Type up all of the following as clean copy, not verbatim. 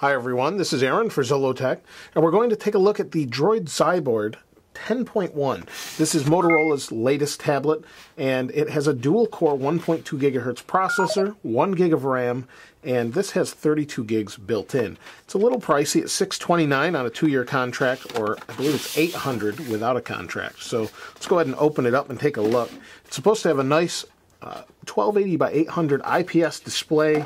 Hi everyone, this is Aaron for Zollotech, and we're going to take a look at the Droid Xyboard 10.1. This is Motorola's latest tablet, and it has a dual-core 1.2 gigahertz processor, 1 gig of RAM, and this has 32 gigs built in. It's a little pricey at $629 on a 2-year contract, or I believe it's $800 without a contract. So let's go ahead and open it up and take a look. It's supposed to have a nice 1280 by 800 IPS display,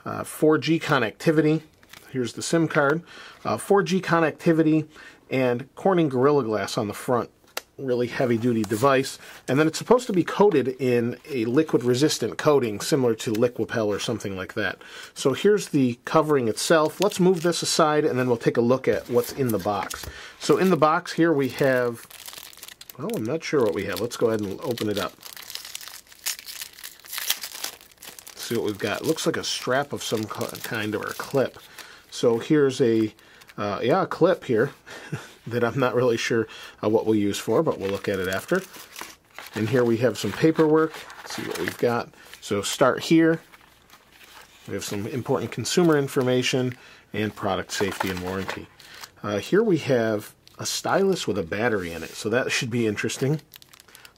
4G connectivity. Here's the SIM card, 4G connectivity, and Corning Gorilla Glass on the front. Really heavy-duty device. And then it's supposed to be coated in a liquid-resistant coating similar to Liquipel or something like that. So here's the covering itself. Let's move this aside and then we'll take a look at what's in the box. So in the box here we have, well, I'm not sure what we have. Let's go ahead and open it up. See what we've got. It looks like a strap of some kind or a clip. So here's a clip here that I'm not really sure what we'll use for, but we'll look at it after. And here we have some paperwork. Let's see what we've got. So start here. We have some important consumer information and product safety and warranty. Here we have a stylus with a battery in it, so that should be interesting.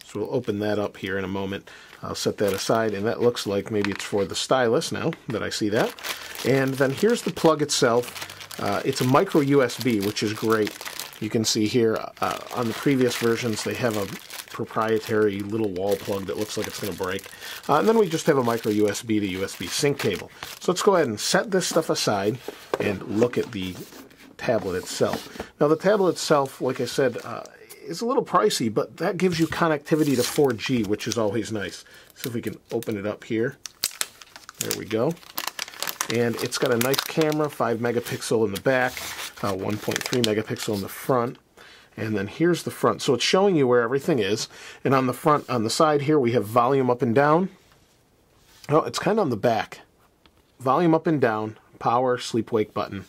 So we'll open that up here in a moment. I'll set that aside, and that looks like maybe it's for the stylus now that I see that. And then here's the plug itself. It's a micro USB, which is great. You can see here on the previous versions they have a proprietary little wall plug that looks like it's going to break. And then we just have a micro USB to USB sync cable. So let's go ahead and set this stuff aside and look at the tablet itself. Now the tablet itself, like I said, is a little pricey, but that gives you connectivity to 4G, which is always nice. So if we can open it up here. There we go. And it's got a nice camera, 5 megapixel in the back, 1.3 megapixel in the front. And then here's the front. So it's showing you where everything is. And on the front, on the side here, we have volume up and down. Oh, it's kind of on the back. Volume up and down, power, sleep wake button.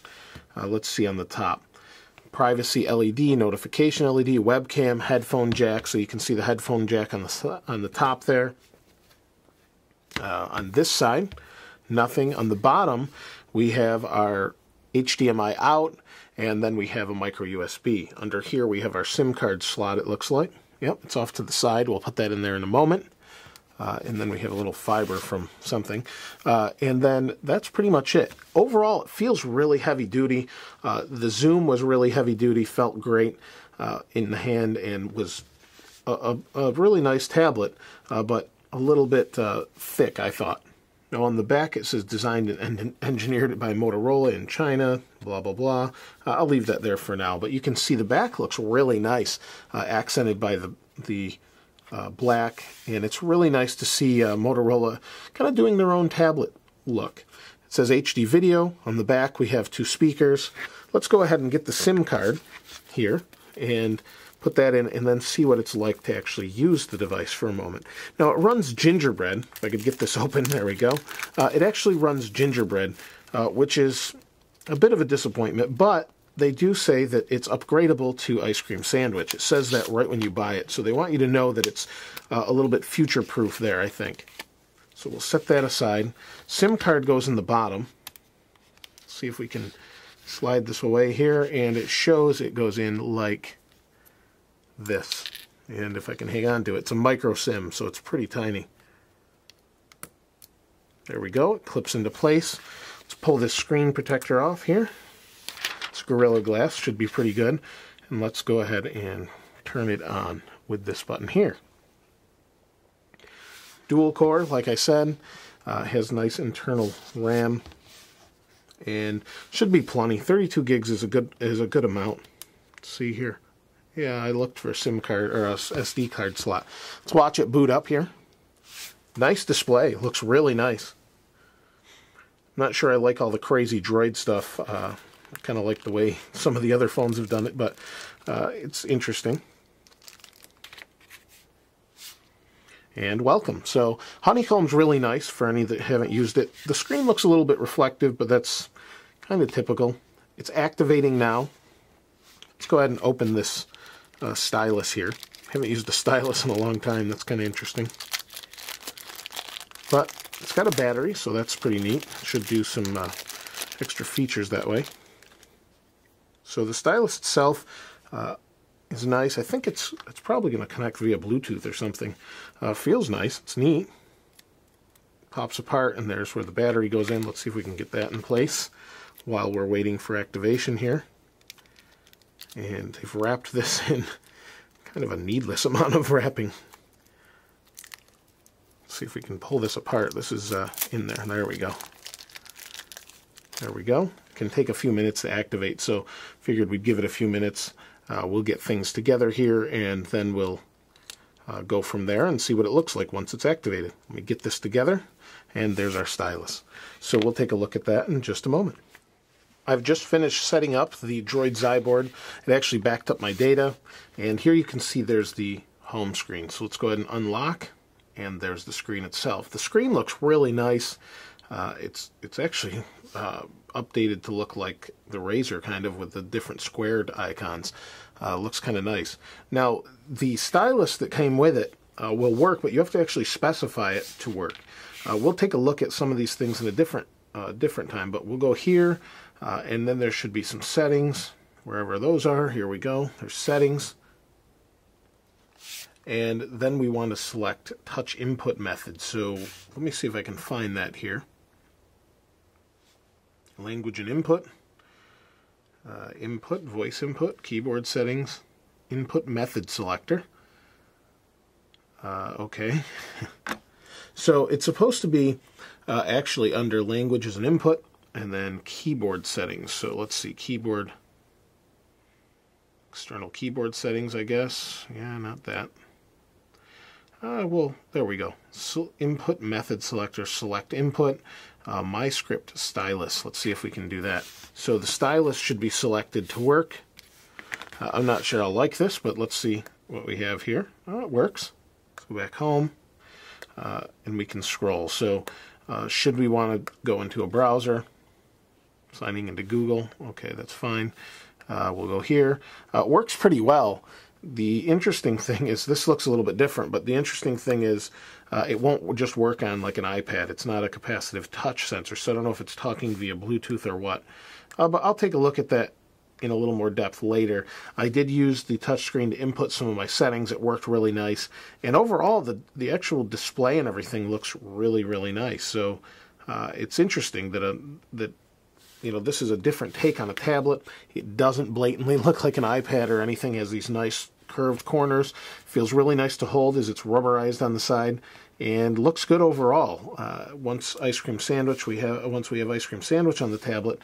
Let's see on the top. Privacy LED, notification LED, webcam, headphone jack. So you can see the headphone jack on the top there. On this side, nothing. On the bottom, we have our HDMI out, and then we have a micro USB. Under here, we have our SIM card slot, it looks like. Yep, it's off to the side. We'll put that in there in a moment. And then we have a little fiber from something. And then that's pretty much it. Overall, it feels really heavy-duty. The zoom was really heavy-duty, felt great in the hand, and was a really nice tablet, but a little bit thick, I thought. Now on the back it says designed and engineered by Motorola in China, blah, blah, blah. I'll leave that there for now, but you can see the back looks really nice, accented by the black, and it's really nice to see Motorola kind of doing their own tablet look. It says HD video. On the back we have 2 speakers. Let's go ahead and get the SIM card here and put that in and then see what it's like to actually use the device for a moment. Now it runs Gingerbread. If I could get this open, there we go. It actually runs Gingerbread, which is a bit of a disappointment, but they do say that it's upgradable to Ice Cream Sandwich. It says that right when you buy it, so they want you to know that it's a little bit future-proof there, I think. So we'll set that aside. SIM card goes in the bottom. See if we can slide this away here, and it shows it goes in like this. And if I can hang on to it, it's a micro SIM, so it's pretty tiny. There we go. It clips into place. Let's pull this screen protector off here. It's Gorilla Glass, should be pretty good. And let's go ahead and turn it on with this button here. Dual core, like I said, has nice internal RAM, and should be plenty. 32 gigs is a good amount. Let's see here. Yeah, I looked for a SIM card or a SD card slot. Let's watch it boot up here. Nice display. Looks really nice. I'm not sure I like all the crazy Droid stuff. I kind of like the way some of the other phones have done it, but it's interesting. And welcome. So honeycomb's really nice for any that haven't used it. The screen looks a little bit reflective, but that's kind of typical. It's activating now. Let's go ahead and open this stylus here. Haven't used a stylus in a long time. That's kind of interesting. But it's got a battery, so that's pretty neat. Should do some extra features that way. So the stylus itself is nice. I think it's probably going to connect via Bluetooth or something. Feels nice. It's neat. Pops apart, and there's where the battery goes in. Let's see if we can get that in place while we're waiting for activation here. And they've wrapped this in kind of a needless amount of wrapping. Let's see if we can pull this apart. This is in there. There we go. There we go. It can take a few minutes to activate, so figured we'd give it a few minutes. We'll get things together here, and then we'll go from there and see what it looks like once it's activated. Let me get this together, and there's our stylus. So we'll take a look at that in just a moment. I've just finished setting up the Droid Xyboard. It actually backed up my data, and here you can see there's the home screen. So let's go ahead and unlock, and there's the screen itself. The screen looks really nice. It's actually updated to look like the Razer, kind of, with the different squared icons. Looks kind of nice. Now, the stylus that came with it will work, but you have to actually specify it to work. We'll take a look at some of these things in a different time, but we'll go here, and then there should be some settings, wherever those are. Here we go. There's settings. And then we want to select touch input method. So let me see if I can find that here. Language and input. Input, voice input, keyboard settings, input method selector. Okay. So it's supposed to be actually under languages and input, and then keyboard settings. So let's see, keyboard, external keyboard settings, I guess. Yeah, not that. Well, there we go. So input method selector, select input, my script stylus. Let's see if we can do that. So the stylus should be selected to work. I'm not sure I'll like this, but let's see what we have here. Oh, it works. Let's go back home, and we can scroll. So should we want to go into a browser, signing into Google, okay, that's fine. We'll go here. It works pretty well. The interesting thing is, this looks a little bit different, but the interesting thing is it won't just work on like an iPad. It's not a capacitive touch sensor, so I don't know if it's talking via Bluetooth or what. But I'll take a look at that in a little more depth later. I did use the touchscreen to input some of my settings. It worked really nice. And overall, the actual display and everything looks really, really nice. So it's interesting that you know, this is a different take on a tablet. It doesn't blatantly look like an iPad or anything. It has these nice curved corners. Feels really nice to hold as it's rubberized on the side, and looks good overall. Once we have ice cream sandwich on the tablet,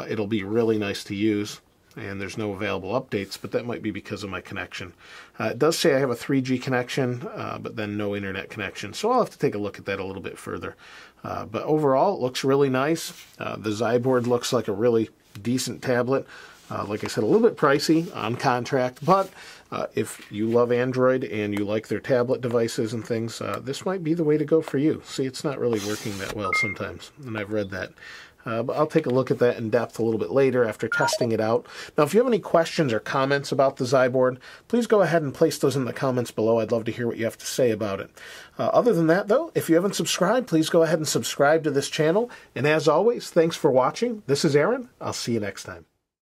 it'll be really nice to use. And there's no available updates, but that might be because of my connection. It does say I have a 3G connection, but then no internet connection. So I'll have to take a look at that a little bit further. But overall, it looks really nice. The Xyboard looks like a really decent tablet. Like I said, a little bit pricey on contract, but if you love Android and you like their tablet devices and things, this might be the way to go for you. See, it's not really working that well sometimes, and I've read that. But I'll take a look at that in depth a little bit later after testing it out. Now, if you have any questions or comments about the Xyboard, please go ahead and place those in the comments below. I'd love to hear what you have to say about it. Other than that, though, if you haven't subscribed, please go ahead and subscribe to this channel. And as always, thanks for watching. This is Aaron. I'll see you next time.